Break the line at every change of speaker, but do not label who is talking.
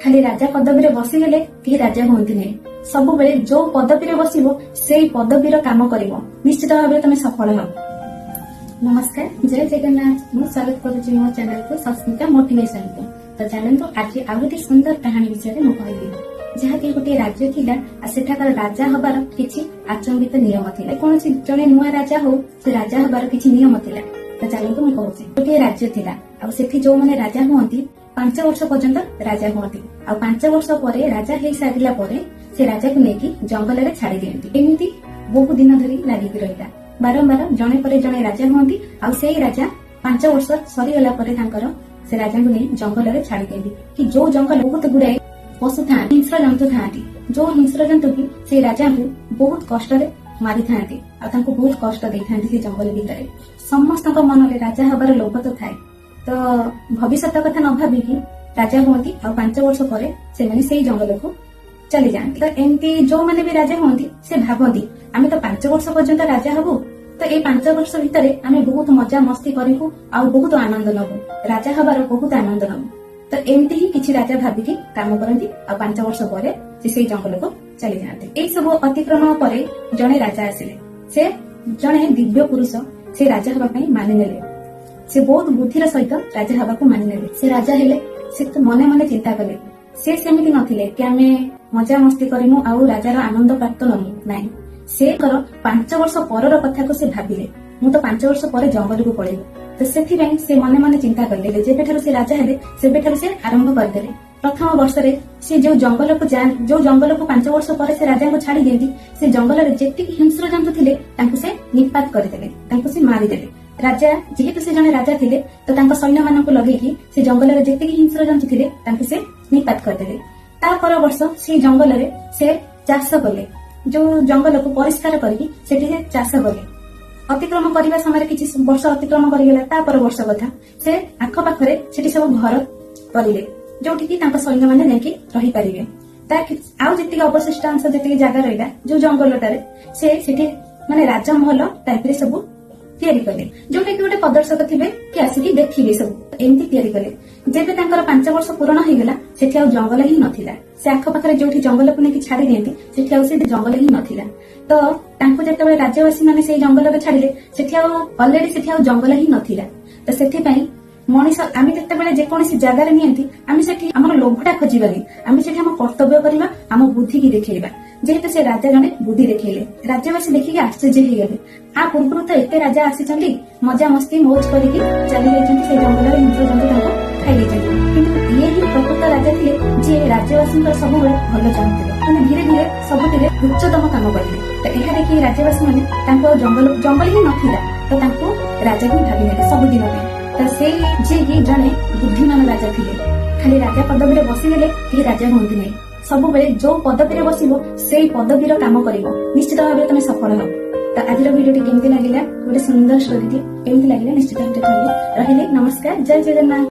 खाली राजा पदवी रे बसीगले केही राजा हुअंती नहीं। सब बेले जो पदवी रे बसिबो सेई पदवीर काम करिवो, निश्चित भाबे तमे सफल हो। नमस्कार, जय जगन्नाथ। मु स्वागत करूची मो चैनल को सस्मिता मोटिवेशन को। तो चैनल आज आउ गोटे सुंदर कहानी विषय में कहबी, जहाँकि गोटे राज्य थिला आ सेठाकार राजा हबार किछि आचंबित नियम थिला। कोनोसी जणे नुआ राजा हो से राजा हबार किछि नियम थिला। तो चैनल मैं कहूची गोटे राज्य थिला आ सेठी जो माने राजा हुअंती 5 वर्ष पर्यंत राजा हुअंती आ 5 वर्ष परे राजा हेई सारिला परे से राजा को लेकी जंगल रे छाड़ी दियंती। एमिति बहु दिन धरी लागि रहिला। बारंबार जणे परे जणे राजा हुअंती आ सेई राजा 5 वर्ष सरी गला परे तांकर से राजा को नहीं जंगल रे छाड़ी दियंती। कि जो जंगल बहुत गुड़ाए पशु था, हिंस्र जंतु था, जो हिंस्र जंतु की से राजा को बहुत कष्ट रे मारी थांती आ तांको बहुत कष्ट दे थांती। से जंगल भीतर समस्त मन में राजा हबार लोभ तो थाए। तो भविष्य कथा न भावी कि राजा हुअंती आ 5 वर्ष परे से माने सेई जंगल को चली जाती। तो एमती जो माने भी राजा हुअंती से भाबंती आमे तो 5 वर्ष पर्यंत राजा हबु, तो ए 5 वर्ष भितर आमे बहुत मजा मस्ती करिबु आ बहुत आनंद नबु, राजा हबार बहुत आनंद नबु। तो एमती ही किछि राजा भाबिकी काम करंती आ 5 वर्ष परे से जंगल को चली जाते। ए सब अतिक्रमण परे जणे राजा आसिले। से जणे दिव्य पुरुष से राजा हबा पई मानि नेले। से बहुत बुद्धिर सहित राजा हबा को मानि नेले। से राजा हेले से तो मने मने चिंता कले। से सेमिति नथिले कि आमे मजा मस्ती करिमु आ राजार आनंद प्राप्त नमु नाही। से 5 वर्ष परर कथा को से भाबिले, मु तो 5 वर्ष परे जंगल को पळेबो। तो सेथिबें से मने मने चिंता करले। जेबेठारु से राजा हेले सेबेठारु से आरंभ करदेले। प्रथम वर्ष रे से जो जंगल को 5 वर्ष परे से राजा को छाड़ी दियंती, से जंगल रे जेति हिंस्र जंतु थिले तांको से निपात करदेले, तांको से मारी देले। राजा जेहेतु से जने राजा थिले तो तांको सैन्य मानक लगेकी से जंगल रे जेति हिंस्र जंतु थिले तांको से निपात करदेले। ता पर वर्ष से जंगल रे से चाष कले। जो जंगल को परिष्कार करके सेठी से चाष कले। अतिक्रमण करबा समय किछि वर्ष अतिक्रमण करिगला। ता पर वर्ष कथा से आख पाखरे सेठी सब घर करिले, जोठी कि तांको सैन्य माने नेकी रही परिबे। ता आउ जेति अवशिष्ट अंश जेति जगह रहिला जो जंगलटारे से सेठी माने राजमहल टाइप रे सब तैयारी कले, जोटा कि गोटे प्रदर्शक थिबे कि आसिकी देखिबे सब एमती तैयारी कले। जेबे तांकर 5 वर्ष पूर्ण होइगला सेठी आ जंगल ही नथिला। से आख पाखरे जोठी जंगल को नेकी छाड़ी दियंती सेठी आ से जंगल ही नथिला। तो तांको जेतेबेले राज्यवासी माने से जंगल रे छाड़िले सेठी आ ऑलरेडी सेठी आ जंगल ही नथिला। तो सेठी पई मनीष आमे जेतेबेले जे कोनसी जगह रे नियंती आमे सेठी हमर लोभटा खोजिबानी, आमे सेठी हम कर्तव्य करिबा, हम बुद्धि की देखैबा। जेहेतु से राजा जने बुद्धि देखैले, राज्यवासी देखिके आश्चर्य हो गले। आ पूर्व तो एते राजा आसीचंती मजा मस्ती मौज करिकी चली जाइचंती से जंगल रे हिंस्र जंतु तांको खाइ जाइचंती। किंतु ये ही प्रकृत राजा थिले जे राज्यवासी सब भल चाहुथिले, माने धीरे धीरे सबुतिरे उच्चतम काम करिले। तो एहा देखि राज्यवासी माने तांको जंगल ही नथिला, तो तांको राजा ही भाबी नेले सब दिन पे। तो से जे ही जने बुद्धिमान राजा थिले, खाली राजा पदवी रे बसीगले केही राजा हुअंती नहीं। सब बेले जो पदवी रे बसिबो सेई पदवीर काम करिवो, निश्चित भाबे तमे सफल हो। तो आज वीडियो केमती लागिला, गोटे सुंदर स्टोरी केमती लागिला निश्चित भाबे कहबे। रहिले नमस्कार, जय जगन्नाथ।